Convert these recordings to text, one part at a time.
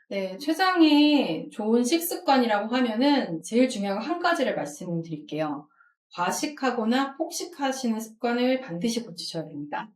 네, 췌장의 좋은 식습관이라고 하면은 제일 중요한 거 한 가지를 말씀드릴게요. 과식하거나 폭식하시는 습관을 반드시 고치셔야 됩니다.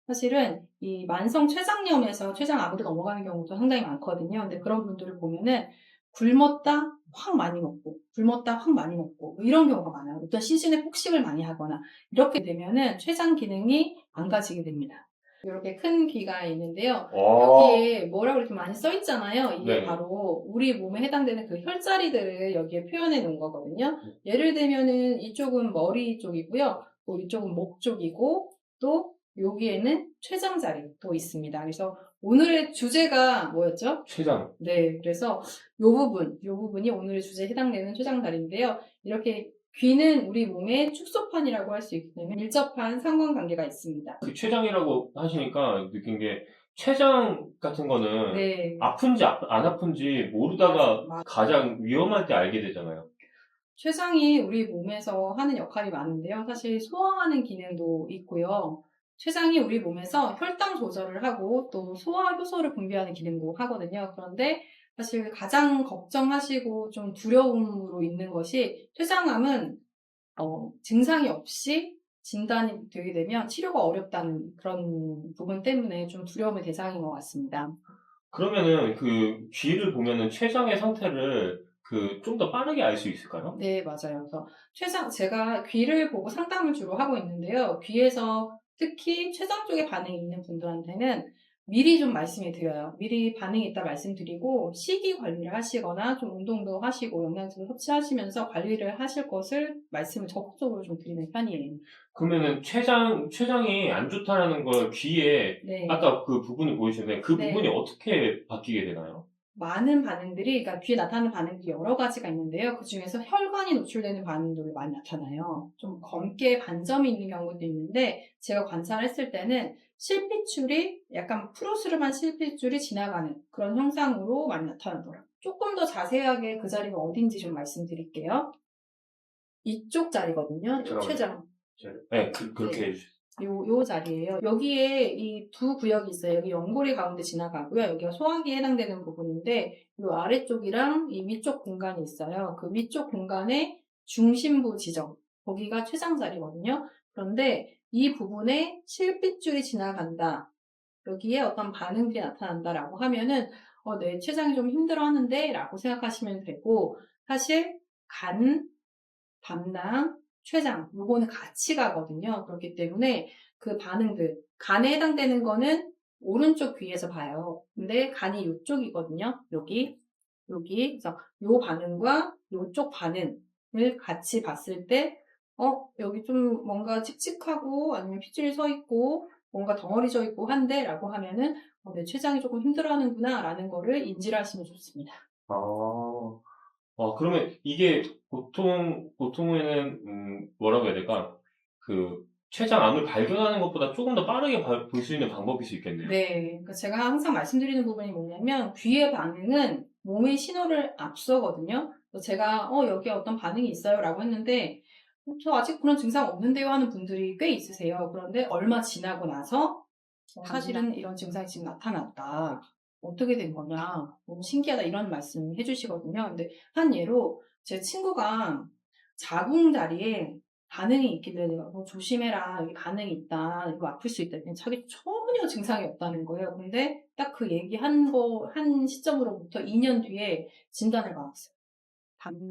사실은 이 만성 췌장염에서 췌장암으로 넘어가는 경우도 상당히 많거든요. 근데 그런 분들을 보면은 굶었다 확 많이 먹고, 굶었다 확 많이 먹고, 뭐 이런 경우가 많아요. 어떤 시즌에 폭식을 많이 하거나, 이렇게 되면은 췌장 기능이 망가지게 됩니다. 이렇게 큰 귀가 있는데요. 어, 여기에 뭐라고 이렇게 많이 써 있잖아요. 이게 네. 바로 우리 몸에 해당되는 그 혈자리들을 여기에 표현해 놓은 거거든요. 예를 들면은 이쪽은 머리 쪽이고요. 또 이쪽은 목 쪽이고, 또 여기에는 췌장자리도 있습니다. 그래서 오늘의 주제가 뭐였죠? 췌장. 네, 그래서 요 부분이 오늘의 주제에 해당되는 췌장다리인데요. 이렇게 귀는 우리 몸의 축소판이라고 할 수 있기 때문에 밀접한 상관관계가 있습니다. 그 췌장이라고 하시니까 느낀 게 췌장 같은 거는 네, 아픈지 안 아픈지 맞아, 모르다가 맞아. 가장 위험할 때 알게 되잖아요. 췌장이 우리 몸에서 하는 역할이 많은데요. 사실 소화하는 기능도 있고요. 췌장이 우리 몸에서 혈당 조절을 하고 또 소화 효소를 분비하는 기능도 하거든요. 그런데 사실 가장 걱정하시고 좀 두려움으로 있는 것이 췌장암은 증상이 없이 진단이 되게 되면 치료가 어렵다는 그런 부분 때문에 좀 두려움의 대상인 것 같습니다. 그러면은 그 귀를 보면은 췌장의 상태를 그 좀 더 빠르게 알 수 있을까요? 네, 맞아요. 그래서 제가 귀를 보고 상담을 주로 하고 있는데요. 귀에서 특히 췌장 쪽에 반응이 있는 분들한테는 미리 좀 말씀을 드려요. 미리 반응이 있다 말씀드리고 식이 관리를 하시거나 좀 운동도 하시고 영양제도 섭취하시면서 관리를 하실 것을 말씀을 적극적으로 좀 드리는 편이에요. 그러면은 췌장이 안 좋다라는 걸 귀에 네. 아까 그 부분을 보여주셨는데 그 부분이 네. 어떻게 바뀌게 되나요? 많은 반응들이, 그러니까 귀에 나타나는 반응들이 여러 가지가 있는데요. 그 중에서 혈관이 노출되는 반응들이 많이 나타나요. 좀 검게 반점이 있는 경우도 있는데, 제가 관찰했을 때는 실핏줄이 약간 푸르스름한 실핏줄이 지나가는 그런 현상으로 많이 나타나더라고요. 조금 더 자세하게 그 자리가 어딘지 좀 말씀드릴게요. 이쪽 자리거든요. 잠깐만요. 췌장. 네, 그렇게 네. 해주세요. 요 자리예요. 여기에 이 두 구역이 있어요. 여기 연골이 가운데 지나가고요. 여기가 소화기에 해당되는 부분인데, 요 아래쪽이랑 이 위쪽 공간이 있어요. 그 위쪽 공간의 중심부 지점, 거기가 췌장 자리거든요. 그런데 이 부분에 실핏줄이 지나간다. 여기에 어떤 반응들이 나타난다라고 하면은, 내 췌장이 좀 힘들어하는데 라고 생각하시면 되고, 사실 간, 담낭, 췌장 요거는 같이 가거든요. 그렇기 때문에 그 반응들, 간에 해당되는 거는 오른쪽 귀에서 봐요. 근데 간이 요쪽이거든요. 여기. 그래서 요 반응과 요쪽 반응을 같이 봤을 때 여기 좀 뭔가 칙칙하고 아니면 핏줄이 서 있고 뭔가 덩어리져 있고 한데 라고 하면은 내 췌장이 조금 힘들어하는구나 라는 거를 인지를 하시면 좋습니다. 아. 그러면 이게 보통에는, 뭐라고 해야 될까? 그, 췌장암을 발견하는 것보다 조금 더 빠르게 볼 수 있는 방법일 수 있겠네요. 네. 그러니까 제가 항상 말씀드리는 부분이 뭐냐면 귀의 반응은 몸의 신호를 앞서거든요. 그래서 제가 여기에 어떤 반응이 있어요라고 했는데 저 아직 그런 증상 없는데요 하는 분들이 꽤 있으세요. 그런데 얼마 지나고 나서 사실은 이런 증상이 지금 나타났다. 어떻게 된 거냐. 너무 신기하다. 이런 말씀 해주시거든요. 근데 한 예로 제 친구가 자궁 자리에 반응이 있길래 내가 조심해라. 여기 반응이 있다. 이거 아플 수 있다. 그냥 자기 전혀 증상이 없다는 거예요. 근데 딱 그 얘기한 한 시점으로부터 2년 뒤에 진단을 받았어요.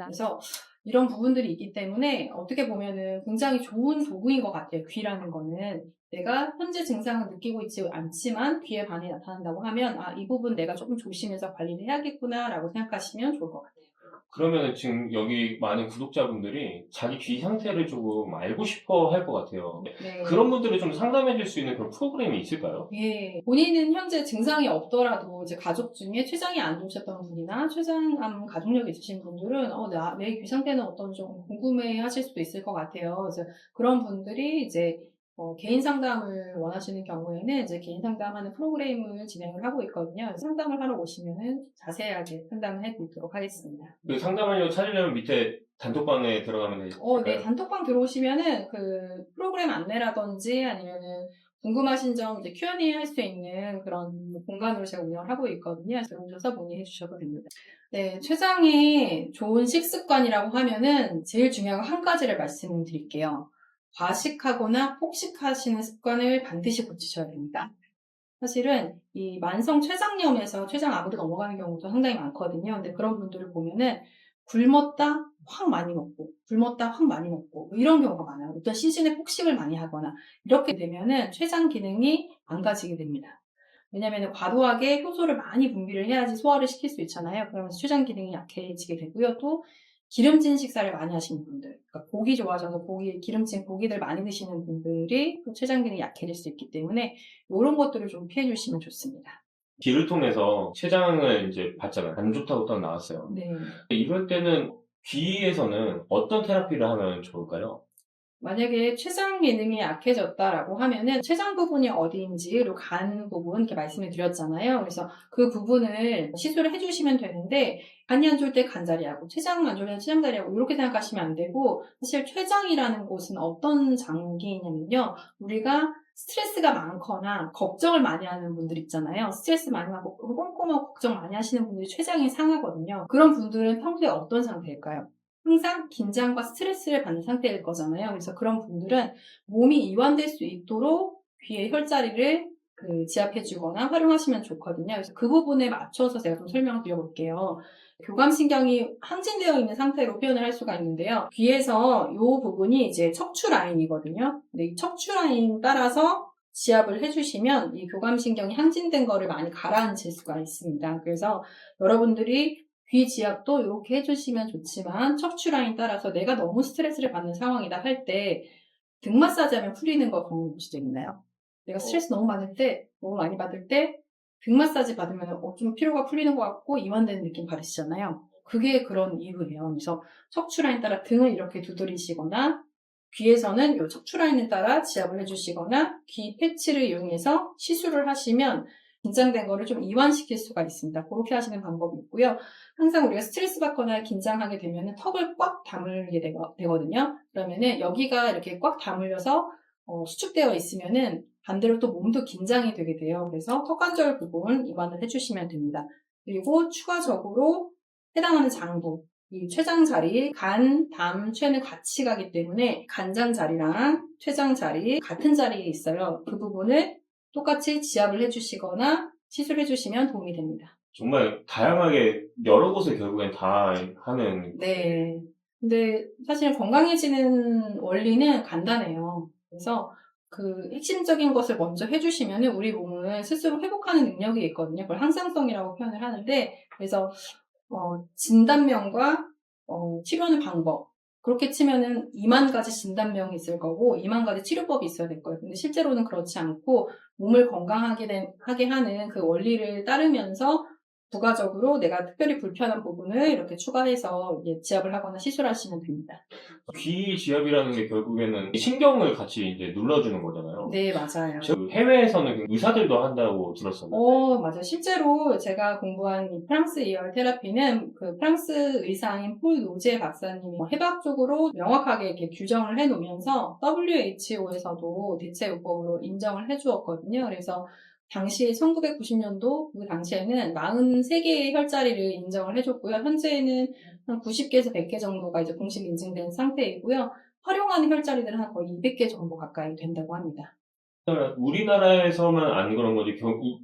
그래서 이런 부분들이 있기 때문에 어떻게 보면은 굉장히 좋은 도구인 것 같아요. 귀라는 거는. 내가 현재 증상을 느끼고 있지 않지만 귀에 반응이 나타난다고 하면 이 부분 내가 조금 조심해서 관리를 해야겠구나라고 생각하시면 좋을 것 같아요. 그러면은 지금 여기 많은 구독자분들이 자기 귀 상태를 조금 알고 싶어 할 것 같아요. 그런 네. 분들을 좀 상담해 줄 수 있는 그런 프로그램이 있을까요? 예. 본인은 현재 증상이 없더라도 이제 가족 중에 췌장이 안 좋으셨던 분이나 췌장암 가족력이 있으신 분들은 내 귀 상태는 어떤지 좀 궁금해 하실 수도 있을 것 같아요. 그래서 그런 분들이 이제 개인 상담을 원하시는 경우에는 이제 개인 상담하는 프로그램을 진행을 하고 있거든요. 상담을 하러 오시면은 자세하게 상담을 해드리도록 하겠습니다. 그 상담하려고 찾으려면 밑에 단톡방에 들어가면 네, 될까요? 단톡방 들어오시면은 그 프로그램 안내라든지 아니면은 궁금하신 점 이제 Q&A 할 수 있는 그런 공간으로 제가 운영을 하고 있거든요. 그래서 오셔서 문의해 주셔도 됩니다. 네, 췌장의 좋은 식습관이라고 하면은 제일 중요한 거 한 가지를 말씀드릴게요. 과식하거나 폭식하시는 습관을 반드시 고치셔야 됩니다. 사실은 이 만성 췌장염에서 췌장암으로 넘어가는 경우도 상당히 많거든요. 근데 그런 분들을 보면은 굶었다 확 많이 먹고, 굶었다 확 많이 먹고, 뭐 이런 경우가 많아요. 어떤 시즌에 폭식을 많이 하거나, 이렇게 되면은 췌장 기능이 망가지게 됩니다. 왜냐면은 과도하게 효소를 많이 분비를 해야지 소화를 시킬 수 있잖아요. 그러면서 췌장 기능이 약해지게 되고요. 또 기름진 식사를 많이 하시는 분들, 그러니까 고기 좋아하셔서 기름진 고기들 많이 드시는 분들이 또 췌장 기능이 약해질 수 있기 때문에 이런 것들을 좀 피해 주시면 좋습니다. 귀를 통해서 췌장을 이제 봤잖아요. 안 좋다고 딱 나왔어요. 네. 이럴 때는 귀에서는 어떤 테라피를 하면 좋을까요? 만약에 췌장 기능이 약해졌다라고 하면은 췌장 부분이 어디인지 그리고 간 부분 이렇게 말씀을 드렸잖아요. 그래서 그 부분을 시술을 해주시면 되는데 간이 안 좋을 때 간자리하고 췌장 안 좋을 때 췌장자리하고 이렇게 생각하시면 안 되고 사실 췌장이라는 곳은 어떤 장기냐면요. 우리가 스트레스가 많거나 걱정을 많이 하는 분들 있잖아요. 스트레스 많이 받고 꼼꼼하고 걱정 많이 하시는 분들이 췌장이 상하거든요. 그런 분들은 평소에 어떤 상태일까요? 항상 긴장과 스트레스를 받는 상태일 거잖아요. 그래서 그런 분들은 몸이 이완될 수 있도록 귀의 혈자리를 지압해주거나 활용하시면 좋거든요. 그래서 그 부분에 맞춰서 제가 좀 설명을 드려볼게요. 교감신경이 항진되어 있는 상태로 표현을 할 수가 있는데요. 귀에서 이 부분이 이제 척추 라인이거든요. 근데 이 척추 라인 따라서 지압을 해주시면 이 교감신경이 항진된 거를 많이 가라앉힐 수가 있습니다. 그래서 여러분들이 귀 지압도 이렇게 해주시면 좋지만 척추 라인 따라서 내가 너무 스트레스를 받는 상황이다 할 때 등 마사지 하면 풀리는 거 경험 보신 적 있나요? 내가 스트레스 너무 많이 받을 때 등 마사지 받으면 좀 피로가 풀리는 것 같고 이완되는 느낌 받으시잖아요. 그게 그런 이유예요. 그래서 척추 라인 따라 등을 이렇게 두드리시거나 귀에서는 이 척추 라인을 따라 지압을 해주시거나 귀 패치를 이용해서 시술을 하시면 긴장된 거를 좀 이완시킬 수가 있습니다. 그렇게 하시는 방법이 있고요. 항상 우리가 스트레스 받거나 긴장하게 되면 턱을 꽉 다물게 되거든요. 그러면은 여기가 이렇게 꽉 다물려서 수축되어 있으면은 반대로 또 몸도 긴장이 되게 돼요. 그래서 턱관절 부분 이완을 해주시면 됩니다. 그리고 추가적으로 해당하는 장부, 이 췌장 자리, 간, 담, 췌는 같이 가기 때문에 간장 자리랑 췌장 자리 같은 자리에 있어요. 그 부분을 똑같이 지압을 해주시거나 시술해 주시면 도움이 됩니다. 정말 다양하게 여러 곳을 결국엔 다 하는. 네. 근데 사실 건강해지는 원리는 간단해요. 그래서 그 핵심적인 것을 먼저 해주시면 우리 몸은 스스로 회복하는 능력이 있거든요. 그걸 항상성이라고 표현을 하는데, 그래서 진단명과 치료하는 방법. 그렇게 치면은 2만 가지 진단명이 있을 거고 2만 가지 치료법이 있어야 될 거예요. 근데 실제로는 그렇지 않고 몸을 하게 하는 그 원리를 따르면서 부가적으로 내가 특별히 불편한 부분을 이렇게 추가해서 지압을 하거나 시술하시면 됩니다. 귀 지압이라는 게 결국에는 신경을 같이 이제 눌러주는 거잖아요. 네, 맞아요. 해외에서는 의사들도 한다고 들었었는데. 맞아요. 실제로 제가 공부한 이 프랑스 이열 테라피는 그 프랑스 의사인 폴 노제 박사님이 해학적으로 명확하게 이렇게 규정을 해놓으면서 WHO에서도 대체요법으로 인정을 해주었거든요. 그래서 당시 1990년도 그 당시에는 43개의 혈자리를 인정을 해줬고요. 현재는 한 90개에서 100개 정도가 이제 공식 인증된 상태이고요. 활용하는 혈자리들은 한 거의 200개 정도 가까이 된다고 합니다. 우리나라에서만 안 그런 거지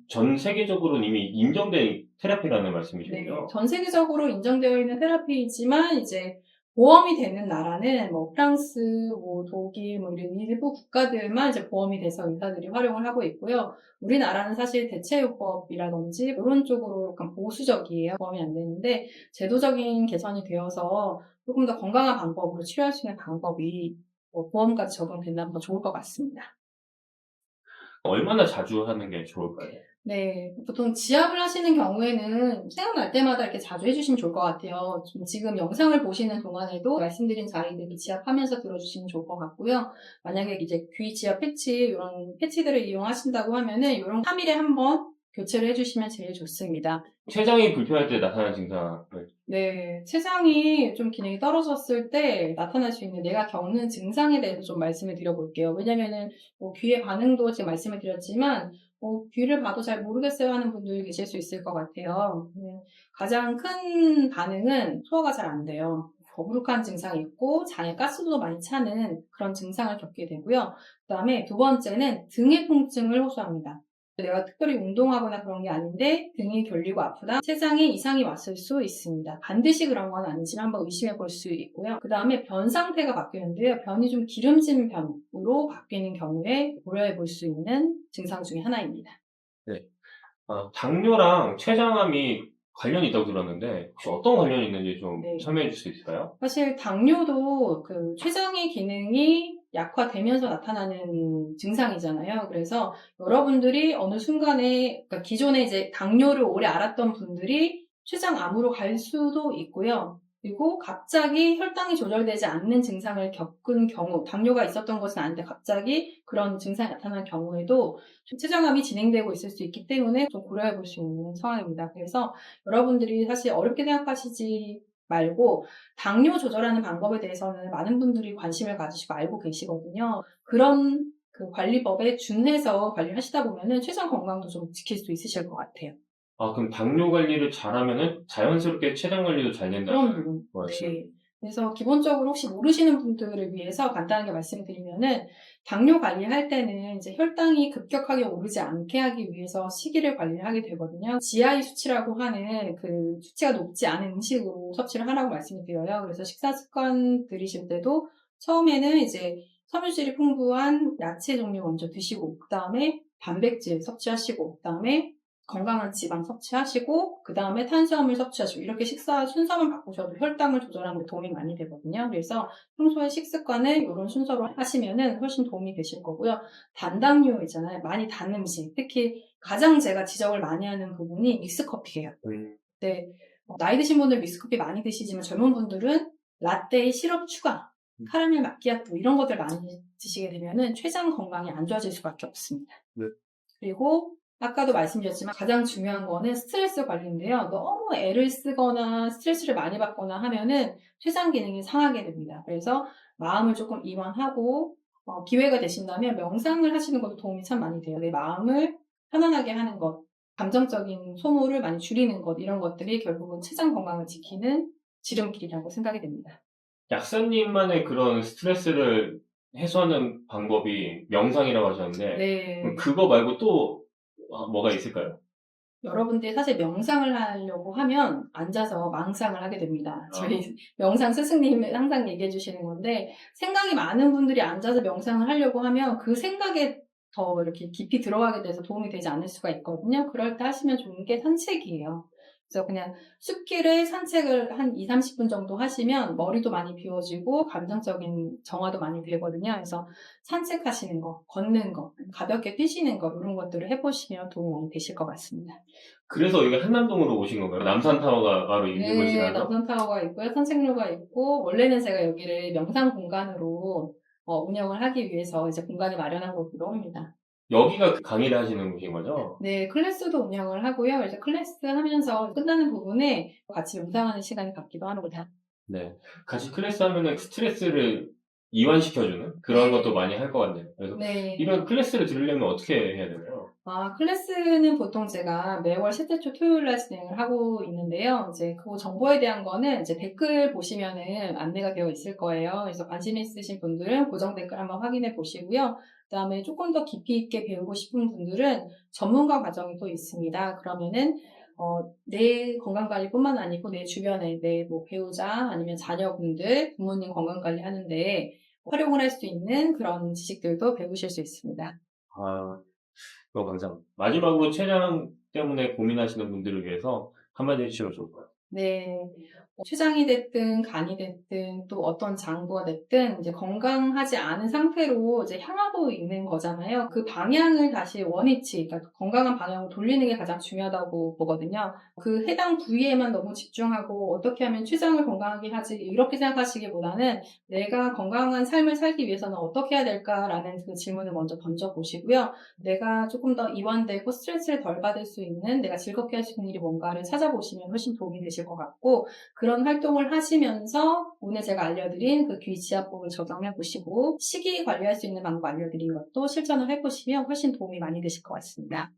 전 세계적으로는 이미 인정된 테라피라는 말씀이시군요. 네, 전 세계적으로 인정되어 있는 테라피이지만 이제 보험이 되는 나라는 뭐 프랑스, 뭐 독일, 뭐 이런 일부 국가들만 이제 보험이 돼서 의사들이 활용을 하고 있고요. 우리나라는 사실 대체요법이라든지 이런 쪽으로 약간 보수적이에요. 보험이 안 되는데 제도적인 개선이 되어서 조금 더 건강한 방법으로 치료할 수 있는 방법이 보험까지 적용된다면 더 좋을 것 같습니다. 얼마나 자주 하는 게 좋을까요? 네, 보통 지압을 하시는 경우에는 생각날 때마다 이렇게 자주 해주시면 좋을 것 같아요. 지금 영상을 보시는 동안에도 말씀드린 자리들 지압하면서 들어주시면 좋을 것 같고요. 만약에 이제 귀 지압 패치, 이런 패치들을 이용하신다고 하면은 이런 3일에 한 번 교체를 해주시면 제일 좋습니다. 췌장이 불편할 때 나타나는 증상을. 네, 췌장이 좀 기능이 떨어졌을 때 나타날 수 있는 내가 겪는 증상에 대해서 좀 말씀을 드려볼게요. 왜냐면은 뭐 귀의 반응도 지금 말씀을 드렸지만 귀를 봐도 잘 모르겠어요 하는 분들이 계실 수 있을 것 같아요. 가장 큰 반응은 소화가 잘 안 돼요. 더부룩한 증상이 있고 장에 가스도 많이 차는 그런 증상을 겪게 되고요. 그다음에 두 번째는 등의 통증을 호소합니다. 내가 특별히 운동하거나 그런 게 아닌데 등이 결리고 아프다, 췌장에 이상이 왔을 수 있습니다. 반드시 그런 건 아니지만 한번 의심해 볼 수 있고요. 그 다음에 변 상태가 바뀌는데요. 변이 좀 기름진 변으로 바뀌는 경우에 고려해 볼 수 있는 증상 중에 하나입니다. 네. 당뇨랑 췌장암이 관련이 있다고 들었는데 혹시 어떤 관련이 있는지 좀 네. 설명해 줄 수 있을까요? 사실 당뇨도 그 췌장의 기능이 약화되면서 나타나는 증상이잖아요. 그래서 여러분들이 어느 순간에, 그러니까 기존에 이제 당뇨를 오래 앓았던 분들이 췌장암으로 갈 수도 있고요. 그리고 갑자기 혈당이 조절되지 않는 증상을 겪은 경우, 당뇨가 있었던 것은 아닌데 갑자기 그런 증상이 나타난 경우에도 췌장암이 진행되고 있을 수 있기 때문에 좀 고려해 볼 수 있는 상황입니다. 그래서 여러분들이 사실 어렵게 생각하시지 말고 당뇨 조절하는 방법에 대해서는 많은 분들이 관심을 가지시고 알고 계시거든요. 그런 그 관리법에 준해서 관리를 하시다 보면은 췌장 건강도 좀 지킬 수 있으실 것 같아요. 그럼 당뇨 관리를 잘하면은 자연스럽게 췌장 관리도 잘 된다는 그럼요. 거였어요. 네. 그래서 기본적으로 혹시 모르시는 분들을 위해서 간단하게 말씀드리면은 당뇨 관리할 때는 이제 혈당이 급격하게 오르지 않게 하기 위해서 식이를 관리를 하게 되거든요. GI 수치라고 하는 그 수치가 높지 않은 음식으로 섭취를 하라고 말씀을 드려요. 그래서 식사 습관 들이실 때도 처음에는 이제 섬유질이 풍부한 야채 종류 먼저 드시고, 그 다음에 단백질 섭취하시고, 그 다음에 건강한 지방 섭취하시고, 그 다음에 탄수화물 섭취하시고, 이렇게 식사 순서만 바꾸셔도 혈당을 조절하는 데 도움이 많이 되거든요. 그래서 평소에 식습관을 이런 순서로 하시면은 훨씬 도움이 되실 거고요. 단당류 있잖아요. 많이 단 음식. 특히 가장 제가 지적을 많이 하는 부분이 믹스커피예요. 네. 나이 드신 분들 믹스커피 많이 드시지만 젊은 분들은 라떼에 시럽 추가, 카라멜 마키아토 이런 것들 많이 드시게 되면은 췌장 건강이 안 좋아질 수밖에 없습니다. 네. 그리고 아까도 말씀드렸지만 가장 중요한 거는 스트레스 관리인데요. 너무 애를 쓰거나 스트레스를 많이 받거나 하면은 췌장 기능이 상하게 됩니다. 그래서 마음을 조금 이완하고 기회가 되신다면 명상을 하시는 것도 도움이 참 많이 돼요. 내 마음을 편안하게 하는 것, 감정적인 소모를 많이 줄이는 것, 이런 것들이 결국은 췌장 건강을 지키는 지름길이라고 생각이 됩니다. 약사님만의 그런 스트레스를 해소하는 방법이 명상이라고 하셨는데 그럼 네. 그거 말고 또 뭐가 있을까요? 여러분들이 사실 명상을 하려고 하면 앉아서 망상을 하게 됩니다. 저희 명상 스승님이 항상 얘기해 주시는 건데, 생각이 많은 분들이 앉아서 명상을 하려고 하면 그 생각에 더 이렇게 깊이 들어가게 돼서 도움이 되지 않을 수가 있거든요. 그럴 때 하시면 좋은 게 산책이에요. 그래서 그냥 숲길을 산책을 한 2-30분 정도 하시면 머리도 많이 비워지고 감정적인 정화도 많이 되거든요. 그래서 산책하시는 거, 걷는 거, 가볍게 뛰시는 거, 이런 것들을 해보시면 도움이 많이 되실 것 같습니다. 그래서 여기 한남동으로 오신 건가요? 남산타워가 바로 있는 네, 곳이라서? 남산타워가 있고요. 산책로가 있고, 원래는 제가 여기를 명상 공간으로 운영을 하기 위해서 이제 공간을 마련한 곳으로 옵니다. 여기가 그 강의를 하시는 곳인 거죠? 네, 클래스도 운영을 하고요. 이제 클래스 하면서 끝나는 부분에 같이 명상하는 시간을 갖기도 하고요. 네. 같이 클래스 하면은 스트레스를 이완시켜주는 그런 네. 것도 많이 할 것 같네요. 그래서 네. 이런 클래스를 들으려면 어떻게 해야 되나요? 클래스는 보통 제가 매월 셋째 주 토요일 날 진행을 하고 있는데요. 이제 그 정보에 대한 거는 이제 댓글 보시면은 안내가 되어 있을 거예요. 그래서 관심 있으신 분들은 고정 댓글 한번 확인해 보시고요. 그다음에 조금 더 깊이 있게 배우고 싶은 분들은 전문가 과정이 또 있습니다. 그러면은 내 건강 관리뿐만 아니고 내 주변에 내 뭐 배우자 아니면 자녀분들, 부모님 건강 관리 하는데 활용을 할 수 있는 그런 지식들도 배우실 수 있습니다. 아, 그거 감사합니다. 마지막으로 췌장 때문에 고민하시는 분들을 위해서 한마디 해주시면 좋을 것 같아요. 네. 췌장이 됐든 간이 됐든 또 어떤 장부가 됐든 이제 건강하지 않은 상태로 이제 향하고 있는 거잖아요. 그 방향을 다시 원위치, 그러니까 건강한 방향으로 돌리는 게 가장 중요하다고 보거든요. 그 해당 부위에만 너무 집중하고 어떻게 하면 췌장을 건강하게 하지 이렇게 생각하시기보다는 내가 건강한 삶을 살기 위해서는 어떻게 해야 될까라는 그 질문을 먼저 던져보시고요. 내가 조금 더 이완되고 스트레스를 덜 받을 수 있는 내가 즐겁게 할 수 있는 일이 뭔가를 찾아보시면 훨씬 도움이 되실 것 같고 그런 활동을 하시면서 오늘 제가 알려드린 그 귀 지압법을 적용해 보시고 식이 관리할 수 있는 방법 알려드린 것도 실천을 해보시면 훨씬 도움이 많이 되실 것 같습니다.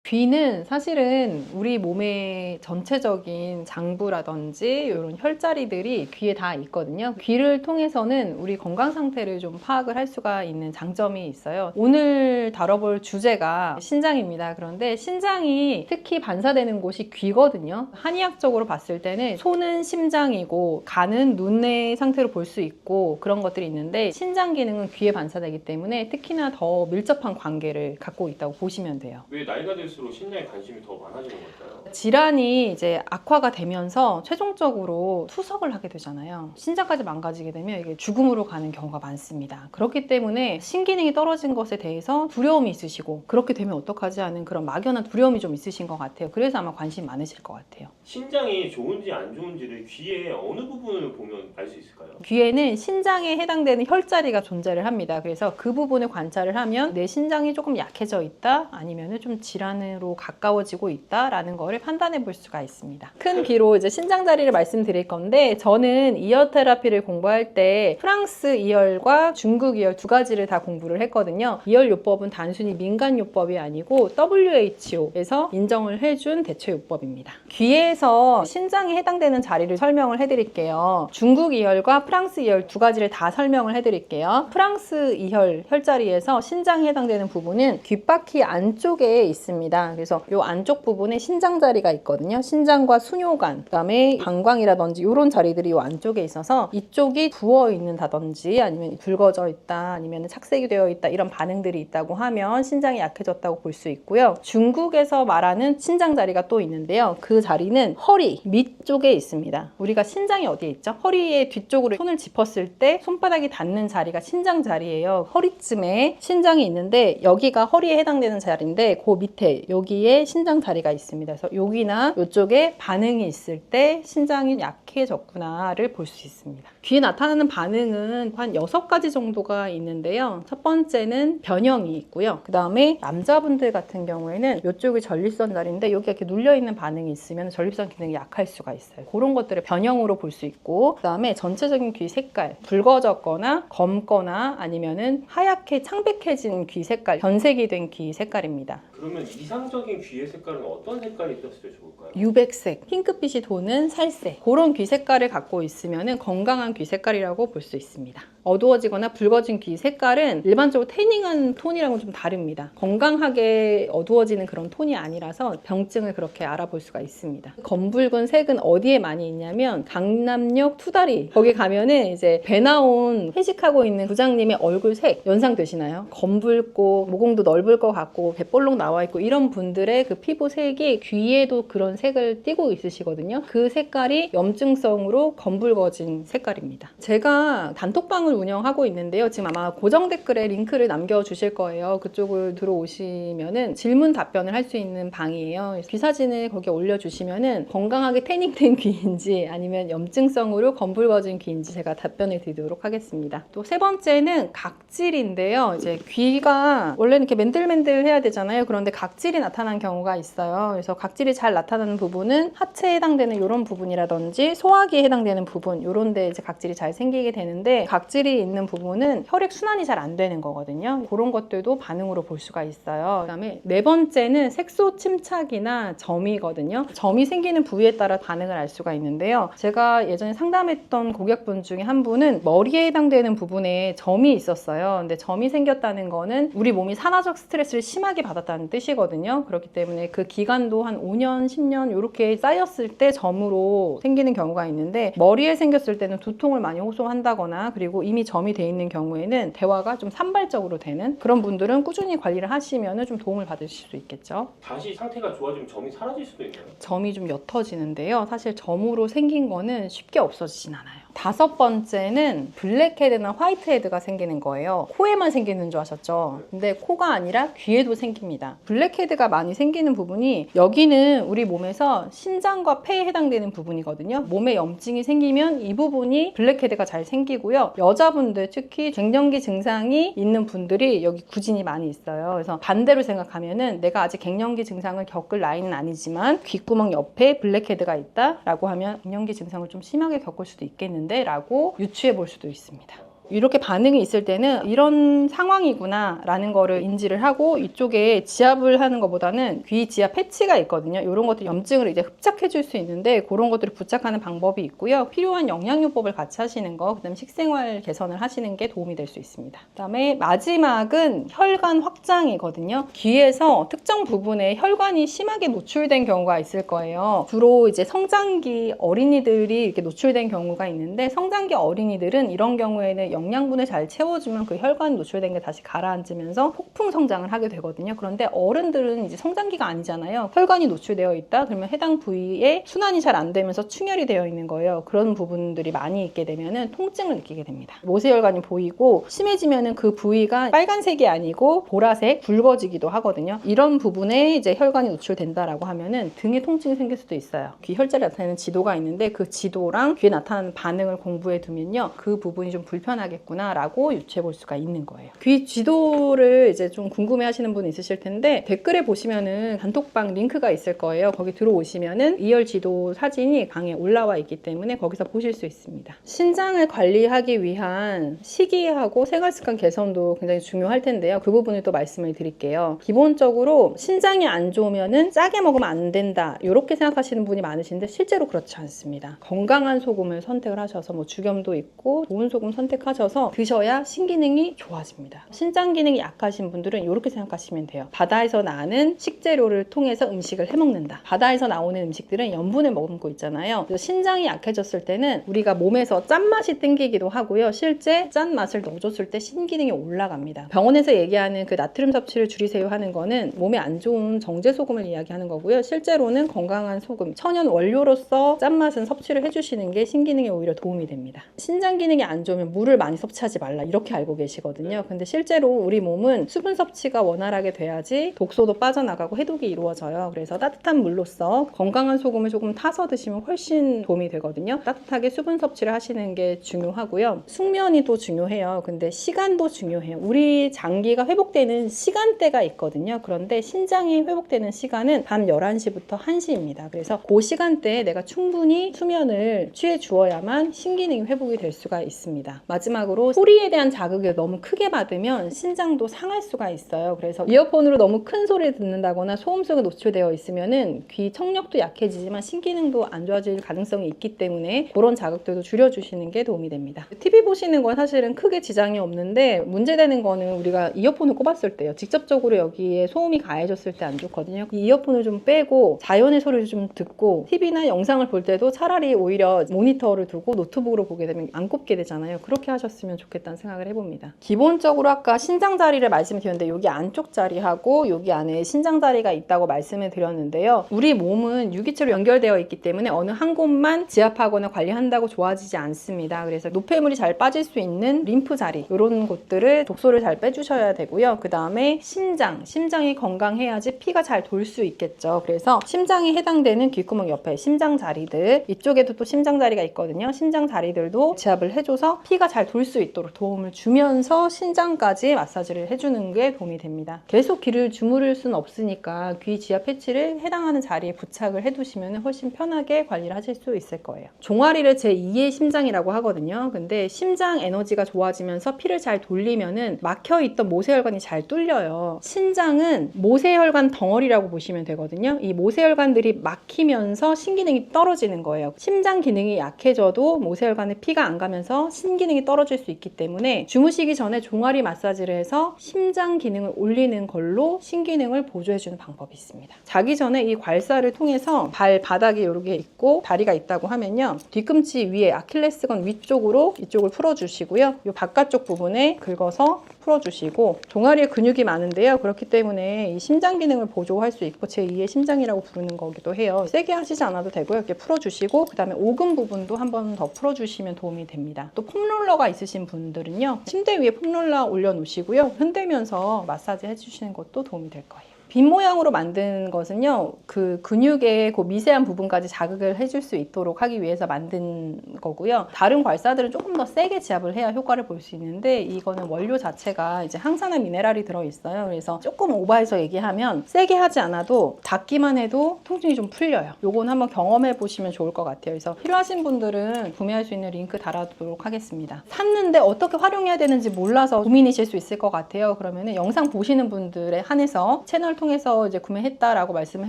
귀는 사실은 우리 몸의 전체적인 장부라든지 이런 혈자리들이 귀에 다 있거든요. 귀를 통해서는 우리 건강 상태를 좀 파악을 할 수가 있는 장점이 있어요. 오늘 다뤄볼 주제가 신장입니다. 그런데 신장이 특히 반사되는 곳이 귀거든요. 한의학적으로 봤을 때는 소는 심장이고 간은 눈의 상태로 볼 수 있고 그런 것들이 있는데 신장 기능은 귀에 반사되기 때문에 특히나 더 밀접한 관계를 갖고 있다고 보시면 돼요. 왜 나이가 들수록 신장에 관심이 더 많아지는 걸까요? 질환이 이제 악화가 되면서 최종적으로 투석을 하게 되잖아요. 신장까지 망가지게 되면 이게 죽음으로 가는 경우가 많습니다. 그렇기 때문에 신기능이 떨어진 것에 대해서 두려움이 있으시고 그렇게 되면 어떡하지 하는 그런 막연한 두려움이 좀 있으신 것 같아요. 그래서 아마 관심 많으실 것 같아요. 신장이 좋은지 안 좋은지를 귀의 어느 부분을 보면 알 수 있을까요? 귀에는 신장에 해당되는 혈자리가 존재를 합니다. 그래서 그 부분을 관찰을 하면 내 신장이 조금 약해져 있다 아니면 좀 질환으로 가까워지고 있다라는 거를 판단해 볼 수가 있습니다. 큰 귀로 이제 신장 자리를 말씀드릴 건데 저는 이어 테라피를 공부할 때 프랑스 이열과 중국 이열 두 가지를 다 공부를 했거든요. 이열 요법은 단순히 민간 요법이 아니고 WHO에서 인정을 해준 대체 요법입니다. 귀에서 신장에 해당되는 자리를 설명을 해드릴게요. 중국 이열과 프랑스 이열 두 가지를 다 설명을 해드릴게요. 프랑스 이열 혈자리에서 신장에 해당되는 부분은 귓바퀴 안쪽에 있습니다. 그래서 이 안쪽 부분에 신장 자리가 있거든요. 신장과 수뇨관, 그다음에 방광이라든지 이런 자리들이 이 안쪽에 있어서 이쪽이 부어 있는다든지 아니면 붉어져 있다 아니면 착색이 되어 있다 이런 반응들이 있다고 하면 신장이 약해졌다고 볼 수 있고요. 중국에서 말하는 신장 자리가 또 있는데요. 그 자리는 허리 밑쪽에 있습니다. 우리가 신장이 어디에 있죠? 허리의 뒤쪽으로 손을 짚었을 때 손바닥이 닿는 자리가 신장 자리예요. 허리쯤에 신장이 있는데 여기가 허리에 해당되는 자리인데 그 밑에 여기에 신장 자리가 있습니다. 그래서 여기나 이쪽에 반응이 있을 때 신장이 약해졌구나를 볼 수 있습니다. 귀에 나타나는 반응은 한 6가지 정도가 있는데요. 첫 번째는 변형이 있고요. 그 다음에 남자분들 같은 경우에는 이쪽이 전립선 자리인데 여기가 이렇게 눌려있는 반응이 있으면 전립선 기능이 약할 수가 있어요. 그런 것들을 변형으로 볼 수 있고 그 다음에 전체적인 귀 색깔 붉어졌거나 검거나 아니면은 하얗게 창백해진 귀 색깔 변색이 된 귀 색깔입니다. 그러면 이상적인 귀의 색깔은 어떤 색깔이 있었을 때 좋을까요? 유백색, 핑크빛이 도는 살색 그런 귀 색깔을 갖고 있으면 건강한 귀 색깔이라고 볼 수 있습니다. 어두워지거나 붉어진 귀 색깔은 일반적으로 태닝한 톤이랑은 좀 다릅니다. 건강하게 어두워지는 그런 톤이 아니라서 병증을 그렇게 알아볼 수가 있습니다. 검붉은 색은 어디에 많이 있냐면 강남역 투다리 거기 가면은 이제 배 나온 회식하고 있는 부장님의 얼굴 색 연상되시나요? 검붉고 모공도 넓을 것 같고 배볼록 나와 있고 이런 분들의 그 피부 색이 귀에도 그런 색을 띠고 있으시거든요. 그 색깔이 염증성으로 검붉어진 색깔입니다. 제가 단톡방을 운영하고 있는데요. 지금 아마 고정 댓글에 링크를 남겨주실 거예요. 그쪽을 들어오시면은 질문 답변을 할 수 있는 방이에요. 귀 사진을 거기에 올려주시면은 건강하게 태닝된 귀인지 아니면 염증성으로 검붉어진 귀인지 제가 답변을 드리도록 하겠습니다. 또 세 번째는 각질인데요. 이제 귀가 원래는 이렇게 맨들맨들해야 되잖아요. 그런데 각질이 나타난 경우가 있어요. 그래서 각질이 잘 나타나는 부분은 하체에 해당되는 이런 부분이라든지 소화기에 해당되는 부분 이런 데 이제 각질이 잘 생기게 되는데 각질이 있는 부분은 혈액 순환이 잘 안 되는 거거든요. 그런 것들도 반응으로 볼 수가 있어요. 그다음에 네 번째는 색소 침착이나 점이거든요. 점이 생기는 부위에 따라 반응을 알 수가 있는데요. 제가 예전에 상담했던 고객분 중에 한 분은 머리에 해당되는 부분에 점이 있었어요. 근데 점이 생겼다는 거는 우리 몸이 산화적 스트레스를 심하게 받았다는 뜻이거든요. 그렇기 때문에 그 기간도 한 5년, 10년 이렇게 쌓였을 때 점으로 생기는 경우가 있는데 머리에 생겼을 때는 두통을 많이 호소한다거나 그리고 이미 이미 점이 돼 있는 경우에는 대화가 좀 산발적으로 되는 그런 분들은 꾸준히 관리를 하시면 좀 도움을 받으실 수 있겠죠. 다시 상태가 좋아지면 점이 사라질 수도 있나요? 점이 좀 옅어지는데요. 사실 점으로 생긴 거는 쉽게 없어지진 않아요. 5번째는 블랙헤드나 화이트헤드가 생기는 거예요. 코에만 생기는 줄 아셨죠? 근데 코가 아니라 귀에도 생깁니다. 블랙헤드가 많이 생기는 부분이 여기는 우리 몸에서 신장과 폐에 해당되는 부분이거든요. 몸에 염증이 생기면 이 부분이 블랙헤드가 잘 생기고요. 여자분들 특히 갱년기 증상이 있는 분들이 여기 구진이 많이 있어요. 그래서 반대로 생각하면은 내가 아직 갱년기 증상을 겪을 나이는 아니지만 귓구멍 옆에 블랙헤드가 있다라고 하면 갱년기 증상을 좀 심하게 겪을 수도 있겠는데 라고 유추해 볼 수도 있습니다. 이렇게 반응이 있을 때는 이런 상황이구나 라는 거를 인지를 하고 이쪽에 지압을 하는 것보다는 귀 지압 패치가 있거든요. 이런 것들 염증을 이제 흡착해 줄 수 있는데 그런 것들을 부착하는 방법이 있고요. 필요한 영양요법을 같이 하시는 거, 그다음에 식생활 개선을 하시는 게 도움이 될 수 있습니다. 그다음에 마지막은 혈관 확장이거든요. 귀에서 특정 부분에 혈관이 심하게 노출된 경우가 있을 거예요. 주로 이제 성장기 어린이들이 이렇게 노출된 경우가 있는데 성장기 어린이들은 이런 경우에는 영양분을 잘 채워주면 그 혈관 노출된 게 다시 가라앉으면서 폭풍 성장을 하게 되거든요. 그런데 어른들은 이제 성장기가 아니잖아요. 혈관이 노출되어 있다? 그러면 해당 부위에 순환이 잘 안 되면서 충혈이 되어 있는 거예요. 그런 부분들이 많이 있게 되면은 통증을 느끼게 됩니다. 모세혈관이 보이고 심해지면은 그 부위가 빨간색이 아니고 보라색, 붉어지기도 하거든요. 이런 부분에 이제 혈관이 노출된다라고 하면은 등에 통증이 생길 수도 있어요. 귀 혈자리 나타내는 지도가 있는데 그 지도랑 귀에 나타나는 반응을 공부해 두면요. 그 부분이 좀 불편하겠구나라고 유추해 볼 수가 있는 거예요. 귀 지도를 이제 좀 궁금해 하시는 분 있으실 텐데 댓글에 보시면은 단톡방 링크가 있을 거예요. 거기 들어오시면은 2열 지도 사진이 방에 올라와 있기 때문에 거기서 보실 수 있습니다. 신장을 관리하기 위한 식이하고 생활습관 개선도 굉장히 중요할 텐데요. 그 부분을 또 말씀을 드릴게요. 기본적으로 신장이 안 좋으면은 짜게 먹으면 안 된다 이렇게 생각하시는 분이 많으신데 실제로 그렇지 않습니다. 건강한 소금을 선택을 하셔서 뭐 죽염도 있고 좋은 소금 선택하셔서 드셔야 신기능이 좋아집니다. 신장 기능이 약하신 분들은 이렇게 생각하시면 돼요. 바다에서 나는 식재료를 통해서 음식을 해먹는다. 바다에서 나오는 음식들은 염분을 머금고 있잖아요. 그래서 신장이 약해졌을 때는 우리가 몸에서 짠맛이 땡기기도 하고요. 실제 짠맛을 넣어줬을 때 신기능이 올라갑니다. 병원에서 얘기하는 그 나트륨 섭취를 줄이세요 하는 거는 몸에 안 좋은 정제소금을 이야기하는 거고요. 실제로는 건강한 소금, 천연 원료로서 짠맛은 섭취를 해주시는 게 신기능에 오히려 도움이 됩니다. 신장 기능이 안 좋으면 물을 많이 섭취하지 말라 이렇게 알고 계시거든요. 근데 실제로 우리 몸은 수분 섭취가 원활하게 돼야지 독소도 빠져나가고 해독이 이루어져요. 그래서 따뜻한 물로써 건강한 소금을 조금 타서 드시면 훨씬 도움이 되거든요. 따뜻하게 수분 섭취를 하시는 게 중요하고요. 숙면이 또 중요해요. 근데 시간도 중요해요. 우리 장기가 회복되는 시간대가 있거든요. 그런데 신장이 회복되는 시간은 밤 11시부터 1시입니다. 그래서 그 시간대에 내가 충분히 수면을 취해 주어야만 신기능이 회복이 될 수가 있습니다. 마지막으로 소리에 대한 자극을 너무 크게 받으면 신장도 상할 수가 있어요. 그래서 이어폰으로 너무 큰 소리를 듣는다거나 소음 속에 노출되어 있으면은 귀 청력도 약해지지만 신기능도 안 좋아질 가능성이 있기 때문에 그런 자극들도 줄여주시는 게 도움이 됩니다. TV 보시는 건 사실은 크게 지장이 없는데 문제되는 거는 우리가 이어폰을 꼽았을 때요. 직접적으로 여기에 소음이 가해졌을 때 안 좋거든요. 이 이어폰을 좀 빼고 자연의 소리를 좀 듣고 TV나 영상을 볼 때도 차라리 오히려 모니터를 두고 노트북으로 보게 되면 안 꼽게 되잖아요. 그렇게 하셨으면 좋겠다는 생각을 해봅니다. 기본적으로 아까 신장 자리를 말씀드렸는데 여기 안쪽 자리하고 여기 안에 신장 자리가 있다고 말씀을 드렸는데요. 우리 몸은 유기체로 연결되어 있기 때문에 어느 한 곳만 지압하거나 관리한다고 좋아지지 않습니다. 그래서 노폐물이 잘 빠질 수 있는 림프 자리 이런 곳들을 독소를 잘 빼주셔야 되고요. 그 다음에 심장이 건강해야지 피가 잘 돌 수 있겠죠. 그래서 심장에 해당되는 귓구멍 옆에 심장 자리들 이쪽에도 또 심장 자리가 있거든요. 심장 자리들도 지압을 해줘서 피가 잘 돌 수 있도록 도움을 주면서 신장까지 마사지를 해주는 게 도움이 됩니다. 계속 귀를 주무를 수는 없으니까 귀 지압 패치를 해당하는 자리에 부착을 해두시면 훨씬 편하게 관리를 하실 수 있을 거예요. 종아리를 제2의 심장이라고 하거든요. 근데 심장 에너지가 좋아지면서 피를 잘 돌리면은 막혀있던 모세혈관이 잘 뚫려요. 신장은 모세혈관 덩어리라고 보시면 되거든요. 이 모세혈관들이 막히면서 신기능이 떨어지는 거예요. 심장 기능이 약해져도 모세혈관에 피가 안 가면서 신기능이 떨어지는 떨어질 수 있기 때문에 주무시기 전에 종아리 마사지를 해서 심장 기능을 올리는 걸로 신기능을 보조해주는 방법이 있습니다. 자기 전에 이 괄사를 통해서 발바닥에 이렇게 있고 다리가 있다고 하면요, 뒤꿈치 위에 아킬레스건 위쪽으로 이쪽을 풀어주시고요, 이 바깥쪽 부분에 긁어서 풀어주시고, 종아리에 근육이 많은데요, 그렇기 때문에 이 심장 기능을 보조할 수 있고 제2의 심장이라고 부르는 거기도 해요. 세게 하시지 않아도 되고요, 이렇게 풀어주시고, 그 다음에 오금 부분도 한 번 더 풀어주시면 도움이 됩니다. 또 폼롤러가 있으신 분들은요, 침대 위에 폼롤러 올려놓으시고요, 흔들면서 마사지 해주시는 것도 도움이 될 거예요. 빈 모양으로 만든 것은요, 그 근육의 그 미세한 부분까지 자극을 해줄 수 있도록 하기 위해서 만든 거고요. 다른 괄사들은 조금 더 세게 지압을 해야 효과를 볼 수 있는데, 이거는 원료 자체가 이제 항산화 미네랄이 들어있어요. 그래서 조금 오버해서 얘기하면 세게 하지 않아도 닿기만 해도 통증이 좀 풀려요. 요건 한번 경험해 보시면 좋을 것 같아요. 그래서 필요하신 분들은 구매할 수 있는 링크 달아두도록 하겠습니다. 샀는데 어떻게 활용해야 되는지 몰라서 고민이실 수 있을 것 같아요. 그러면은 영상 보시는 분들에 한해서 채널 통해서 이제 구매했다라고 말씀을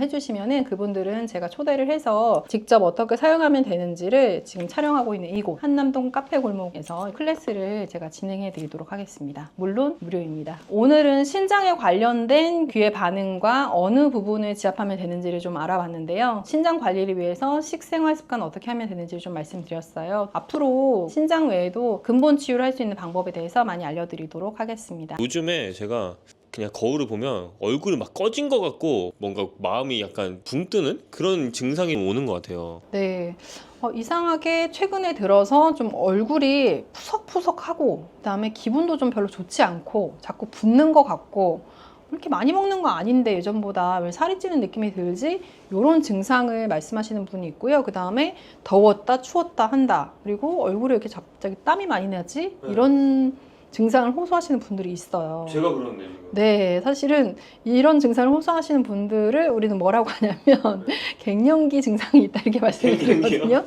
해주시면은 그분들은 제가 초대를 해서 직접 어떻게 사용하면 되는지를 지금 촬영하고 있는 이곳 한남동 카페 골목에서 클래스를 제가 진행해 드리도록 하겠습니다. 물론 무료입니다. 오늘은 신장에 관련된 귀의 반응과 어느 부분을 지압하면 되는지를 좀 알아봤는데요. 신장 관리를 위해서 식생활 습관 어떻게 하면 되는지를 좀 말씀드렸어요. 앞으로 신장 외에도 근본 치유를 할 수 있는 방법에 대해서 많이 알려드리도록 하겠습니다. 요즘에 제가 그냥 거울을 보면 얼굴이 막 꺼진 것 같고 뭔가 마음이 약간 붕 뜨는 그런 증상이 오는 것 같아요. 네. 이상하게 최근에 들어서 좀 얼굴이 푸석푸석하고, 그다음에 기분도 좀 별로 좋지 않고, 자꾸 붓는 것 같고, 이렇게 많이 먹는 거 아닌데 예전보다 왜 살이 찌는 느낌이 들지? 이런 증상을 말씀하시는 분이 있고요. 그 다음에 더웠다 추웠다 한다, 그리고 얼굴에 이렇게 갑자기 땀이 많이 나지? 이런 증상을 호소하시는 분들이 있어요. 제가 그렇네요 지금. 네, 사실은 이런 증상을 호소하시는 분들을 우리는 뭐라고 하냐면 갱년기 증상이 있다 이렇게 말씀을 드리거든요.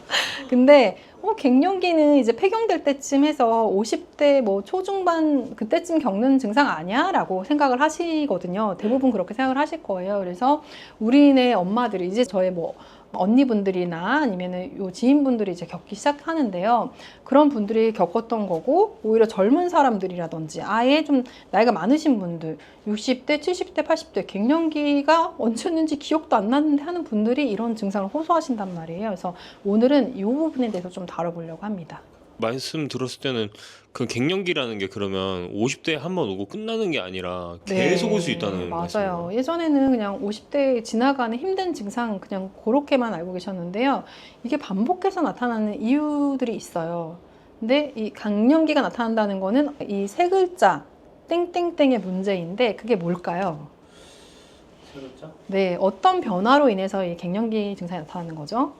근데 갱년기는 이제 폐경될 때쯤 해서 50대 뭐 초중반 그때쯤 겪는 증상 아니야? 라고 생각을 하시거든요. 대부분 그렇게 생각을 하실 거예요. 그래서 우리네 엄마들이 이제 저의 뭐 언니분들이나 아니면 요 지인분들이 이제 겪기 시작하는데요. 그런 분들이 겪었던 거고, 오히려 젊은 사람들이라든지 아예 좀 나이가 많으신 분들, 60대, 70대, 80대 갱년기가 언제였는지 기억도 안 나는데 하는 분들이 이런 증상을 호소하신단 말이에요. 그래서 오늘은 이 부분에 대해서 좀 다뤄보려고 합니다. 말씀 들었을 때는 그 갱년기라는 게 그러면 50대에 한 번 오고 끝나는 게 아니라 계속 올 수 있다는 맞아요. 말씀이에요. 예전에는 그냥 50대 지나가는 힘든 증상 그냥 그렇게만 알고 계셨는데요. 이게 반복해서 나타나는 이유들이 있어요. 근데 이 갱년기가 나타난다는 거는 이 세 글자 땡땡땡의 문제인데, 그게 뭘까요? 세 글자? 네, 어떤 변화로 인해서 이 갱년기 증상이 나타나는 거죠?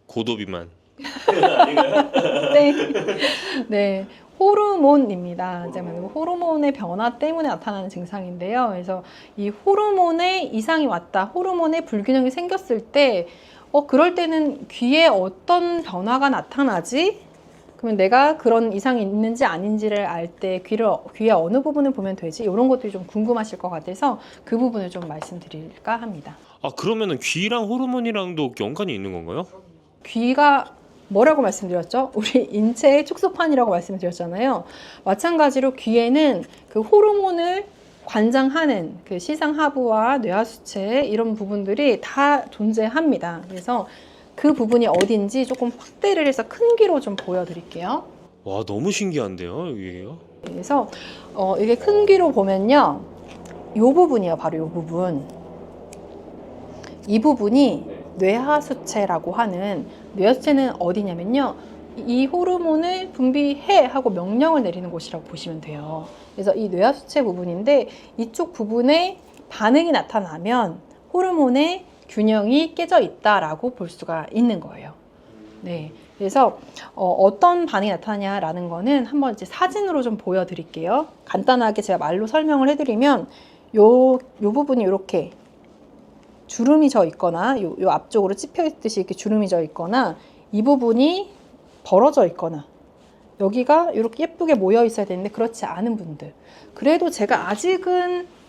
고도비만. 네. 네. 호르몬입니다. 이제 호르몬의 변화 때문에 나타나는 증상인데요. 그래서 이 호르몬에 이상이 왔다, 호르몬의 불균형이 생겼을 때, 그럴 때는 귀에 어떤 변화가 나타나지? 그러면 내가 그런 이상이 있는지 아닌지를 알 때 귀의 어느 부분을 보면 되지? 이런 것들이 좀 궁금하실 것 같아서 그 부분을 좀 말씀드릴까 합니다. 아 그러면은 귀랑 호르몬이랑도 연관이 있는 건가요? 귀가 뭐라고 말씀드렸죠? 우리 인체의 축소판이라고 말씀드렸잖아요. 마찬가지로 귀에는 그 호르몬을 관장하는 그 시상하부와 뇌하수체 이런 부분들이 다 존재합니다. 그래서 그 부분이 어딘지 조금 확대를 해서 큰 귀로 좀 보여드릴게요. 와 너무 신기한데요 이게요? 그래서 이게 큰 귀로 보면요, 이 부분이에요. 바로 이 부분. 이 부분이 뇌하수체라고 하는, 뇌하수체는 어디냐면요, 이 호르몬을 분비해 하고 명령을 내리는 곳이라고 보시면 돼요. 그래서 이 뇌하수체 부분인데, 이쪽 부분에 반응이 나타나면 호르몬의 균형이 깨져 있다라고 볼 수가 있는 거예요. 네, 그래서 어떤 반응이 나타나냐라는 거는 한번 이제 사진으로 좀 보여드릴게요. 간단하게 제가 말로 설명을 해드리면, 요 부분이 이렇게 주름이 져 있거나 요 앞쪽으로 찝혀 있듯이 이렇게 주름이 져 있거나, 이 부분이 벌어져 있거나, 여기가 이렇게 예쁘게 모여 있어야 되는데 그렇지 않은 분들, 그래도 제가 아직은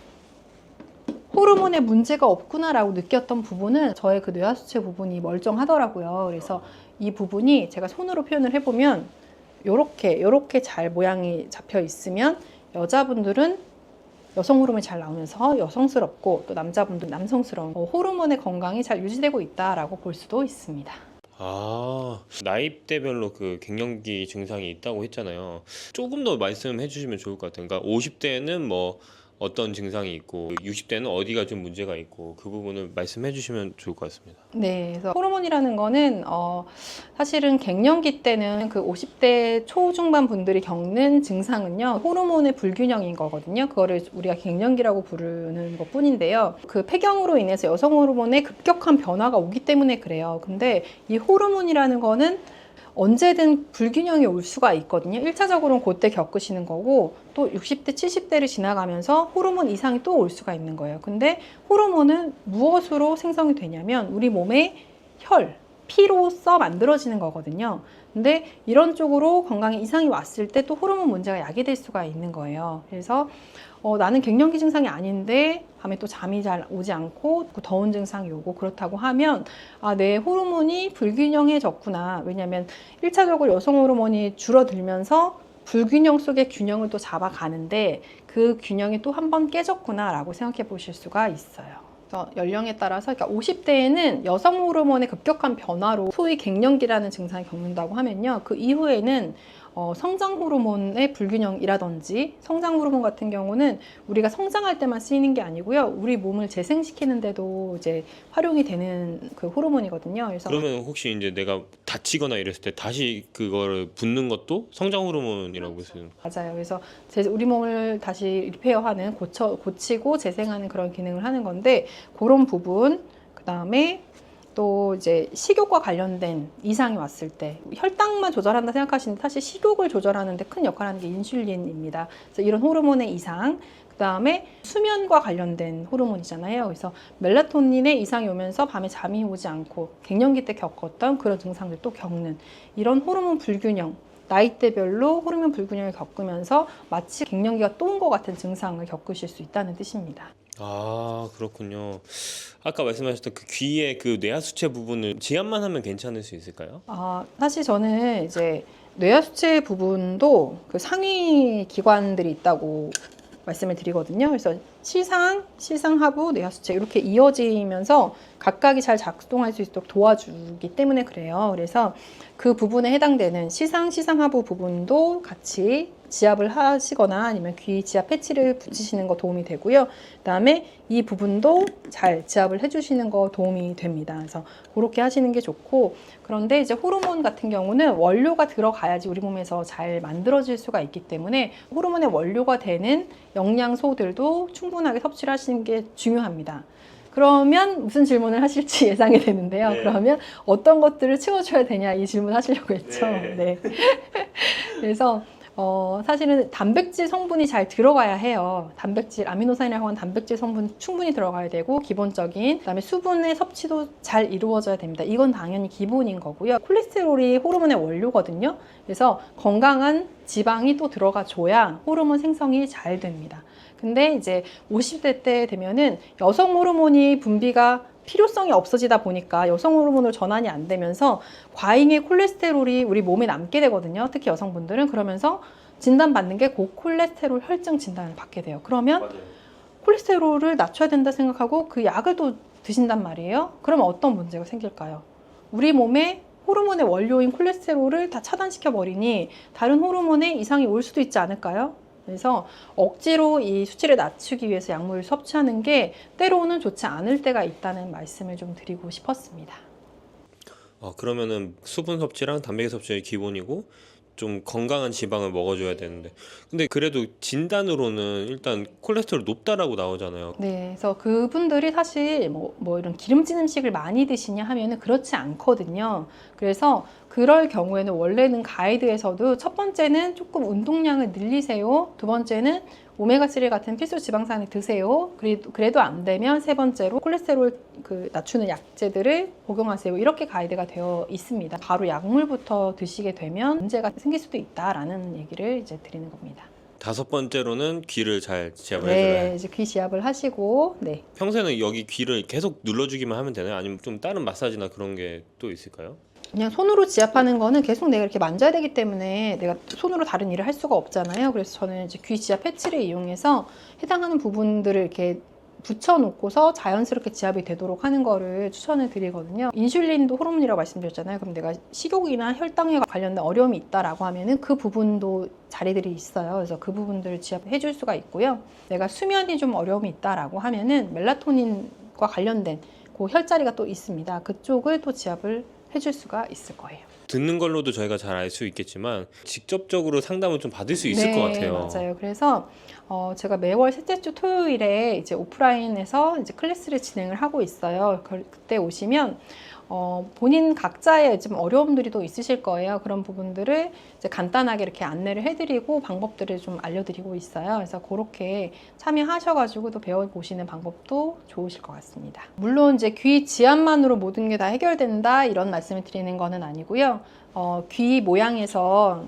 호르몬에 문제가 없구나 라고 느꼈던 부분은 저의 그 뇌하수체 부분이 멀쩡하더라고요. 그래서 이 부분이 제가 손으로 표현을 해보면 요렇게 잘 모양이 잡혀 있으면 여자분들은 여성 호르몬이 잘 나오면서 여성스럽고 또 남자분들은 남성스러운 호르몬의 건강이 잘 유지되고 있다라고 볼 수도 있습니다. 아, 나이대별로 그 갱년기 증상이 있다고 했잖아요. 조금 더 말씀해 주시면 좋을 것 같아요. 그러니까 50대는 뭐 어떤 증상이 있고 60대는 어디가 좀 문제가 있고 그 부분을 말씀해 주시면 좋을 것 같습니다. 네, 그래서 호르몬이라는 거는 사실은 갱년기 때는 그 50대 초중반 분들이 겪는 증상은요 호르몬의 불균형인 거거든요. 그거를 우리가 갱년기라고 부르는 것뿐인데요. 그 폐경으로 인해서 여성 호르몬의 급격한 변화가 오기 때문에 그래요. 근데 이 호르몬이라는 거는 언제든 불균형이 올 수가 있거든요. 1차적으로는 그때 겪으시는 거고 또 60대, 70대를 지나가면서 호르몬 이상이 또 올 수가 있는 거예요. 근데 호르몬은 무엇으로 생성이 되냐면 우리 몸의 혈, 피로써 만들어지는 거거든요. 근데 이런 쪽으로 건강에 이상이 왔을 때 또 호르몬 문제가 야기될 수가 있는 거예요. 그래서 나는 갱년기 증상이 아닌데 밤에 또 잠이 잘 오지 않고 더운 증상이 오고 그렇다고 하면 내 호르몬이 불균형해졌구나. 왜냐하면 1차적으로 여성 호르몬이 줄어들면서 불균형 속의 균형을 또 잡아가는데 그 균형이 또 한 번 깨졌구나 라고 생각해 보실 수가 있어요. 연령에 따라서 그러니까 50대에는 여성 호르몬의 급격한 변화로 소위 갱년기라는 증상을 겪는다고 하면요. 그 이후에는 성장 호르몬의 불균형이라든지 성장 호르몬 같은 경우는 우리가 성장할 때만 쓰이는 게 아니고요. 우리 몸을 재생시키는 데도 이제 활용이 되는 그 호르몬이거든요. 그래서 그러면 혹시 이제 내가 다치거나 이랬을 때 다시 그거를 붓는 것도 성장 호르몬이라고 쓰는 맞아요. 그래서 우리 몸을 다시 리페어하는 고치고 재생하는 그런 기능을 하는 건데 그런 부분 그다음에 또 이제 식욕과 관련된 이상이 왔을 때 혈당만 조절한다 생각하시는데 사실 식욕을 조절하는데 큰 역할을 하는 게 인슐린입니다. 그래서 이런 호르몬의 이상 그다음에 수면과 관련된 호르몬이잖아요. 그래서 멜라토닌의 이상이 오면서 밤에 잠이 오지 않고 갱년기 때 겪었던 그런 증상들 또 겪는 이런 호르몬 불균형 나이대별로 호르몬 불균형을 겪으면서 마치 갱년기가 또 온 것 같은 증상을 겪으실 수 있다는 뜻입니다. 아, 그렇군요. 아까 말씀하셨던 그 귀의 그 뇌하수체 부분을 지압만 하면 괜찮을 수 있을까요? 사실 저는 이제 뇌하수체 부분도 그 상위 기관들이 있다고 말씀을 드리거든요. 그래서 시상하부, 뇌하수체 이렇게 이어지면서 각각이 잘 작동할 수 있도록 도와주기 때문에 그래요. 그래서 그 부분에 해당되는 시상하부 부분도 같이 지압을 하시거나 아니면 귀 지압 패치를 붙이시는 거 도움이 되고요. 그다음에 이 부분도 잘 지압을 해주시는 거 도움이 됩니다. 그래서 그렇게 하시는 게 좋고 그런데 이제 호르몬 같은 경우는 원료가 들어가야지 우리 몸에서 잘 만들어질 수가 있기 때문에 호르몬의 원료가 되는 영양소들도 충분하게 섭취를 하시는 게 중요합니다. 그러면 무슨 질문을 하실지 예상이 되는데요. 네. 그러면 어떤 것들을 채워줘야 되냐 이 질문 하시려고 했죠. 네. 네. 그래서 사실은 단백질 성분이 잘 들어가야 해요. 단백질, 아미노산이라고 하는 단백질 성분 충분히 들어가야 되고 기본적인 그다음에 수분의 섭취도 잘 이루어져야 됩니다. 이건 당연히 기본인 거고요. 콜레스테롤이 호르몬의 원료거든요. 그래서 건강한 지방이 또 들어가줘야 호르몬 생성이 잘 됩니다. 근데 이제 50대 때 되면은 여성 호르몬이 분비가 필요성이 없어지다 보니까 여성 호르몬으로 전환이 안 되면서 과잉의 콜레스테롤이 우리 몸에 남게 되거든요. 특히 여성분들은 그러면서 진단받는 게 고콜레스테롤 혈증 진단을 받게 돼요. 그러면 맞아요. 콜레스테롤을 낮춰야 된다 생각하고 그 약을 또 드신단 말이에요. 그러면 어떤 문제가 생길까요? 우리 몸에 호르몬의 원료인 콜레스테롤을 다 차단시켜 버리니 다른 호르몬에 이상이 올 수도 있지 않을까요? 그래서 억지로 이 수치를 낮추기 위해서 약물을 섭취하는 게 때로는 좋지 않을 때가 있다는 말씀을 좀 드리고 싶었습니다. 그러면은 수분 섭취랑 단백질 섭취가 기본이고 좀 건강한 지방을 먹어줘야 되는데 근데 그래도 진단으로는 일단 콜레스테롤 높다라고 나오잖아요. 네, 그래서 그분들이 사실 뭐 이런 기름진 음식을 많이 드시냐 하면은 그렇지 않거든요. 그래서 그럴 경우에는 원래는 가이드에서도 첫 번째는 조금 운동량을 늘리세요. 두 번째는 오메가3 같은 필수 지방산을 드세요. 그래도 안 되면 세 번째로 콜레스테롤 낮추는 약제들을 복용하세요. 이렇게 가이드가 되어 있습니다. 바로 약물부터 드시게 되면 문제가 생길 수도 있다라는 얘기를 이제 드리는 겁니다. 5번째로는 귀를 잘 지압을 해줘야 네, 이제 귀 지압을 하시고, 네. 평소에는 여기 귀를 계속 눌러주기만 하면 되나요? 아니면 좀 다른 마사지나 그런 게 또 있을까요? 그냥 손으로 지압하는 거는 계속 내가 이렇게 만져야 되기 때문에 내가 손으로 다른 일을 할 수가 없잖아요. 그래서 저는 이제 귀 지압 패치를 이용해서 해당하는 부분들을 이렇게 붙여놓고서 자연스럽게 지압이 되도록 하는 거를 추천을 드리거든요. 인슐린도 호르몬이라고 말씀드렸잖아요. 그럼 내가 식욕이나 혈당에 관련된 어려움이 있다라고 하면은 그 부분도 자리들이 있어요. 그래서 그 부분들을 지압해 줄 수가 있고요. 내가 수면이 좀 어려움이 있다라고 하면은 멜라토닌과 관련된 그 혈자리가 또 있습니다. 그쪽을 또 지압을 해줄 수가 있을 거예요. 듣는 걸로도 저희가 잘 알 수 있겠지만 직접적으로 상담을 좀 받을 수 있을 것 같아요. 맞아요. 그래서 제가 매월 셋째 주 토요일에 이제 오프라인에서 이제 클래스를 진행을 하고 있어요. 그때 오시면 본인 각자의 좀 어려움들이 또 있으실 거예요. 그런 부분들을 이제 간단하게 이렇게 안내를 해드리고 방법들을 좀 알려드리고 있어요. 그래서 그렇게 참여하셔가지고 또 배워보시는 방법도 좋으실 것 같습니다. 물론 이제 귀 지압만으로 모든 게 다 해결된다 이런 말씀을 드리는 거는 아니고요. 귀 모양에서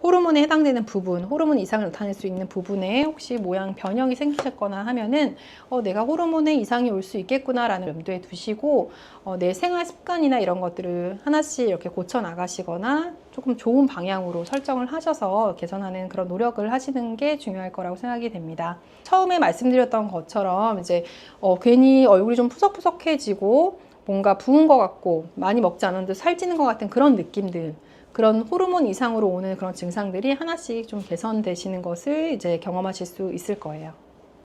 호르몬에 해당되는 부분, 호르몬 이상을 나타낼 수 있는 부분에 혹시 모양 변형이 생기셨거나 하면은 내가 호르몬에 이상이 올 수 있겠구나라는 염두에 두시고 내 생활 습관이나 이런 것들을 하나씩 이렇게 고쳐 나가시거나 조금 좋은 방향으로 설정을 하셔서 개선하는 그런 노력을 하시는 게 중요할 거라고 생각이 됩니다. 처음에 말씀드렸던 것처럼 이제 괜히 얼굴이 좀 푸석푸석해지고 뭔가 부은 것 같고 많이 먹지 않았는데 살찌는 것 같은 그런 느낌들, 그런 호르몬 이상으로 오는 그런 증상들이 하나씩 좀 개선되시는 것을 이제 경험하실 수 있을 거예요.